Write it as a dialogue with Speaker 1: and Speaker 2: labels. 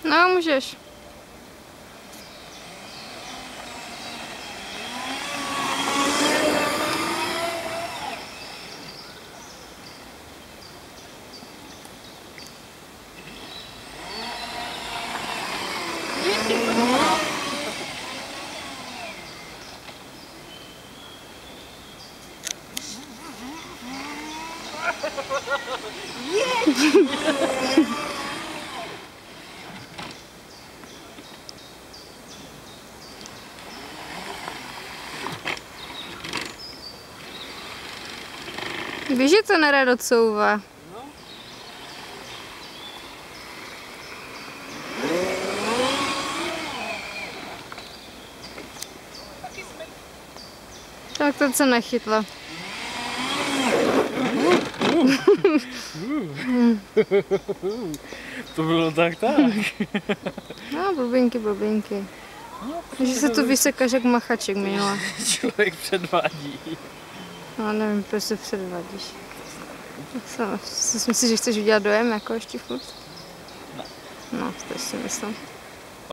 Speaker 1: No, můžeš. Víš, že to nerad odsouvá. Tak to se nechytla.
Speaker 2: To bylo tak.
Speaker 1: No, blbinky. Že se tu vysekaš jak machaček minule.
Speaker 2: Člověk předvádí.
Speaker 1: No, nevím, proč se předvádíš. Myslíš, že chceš udělat dojem jako ještě furt?
Speaker 2: Ne.
Speaker 1: No, to si myslím.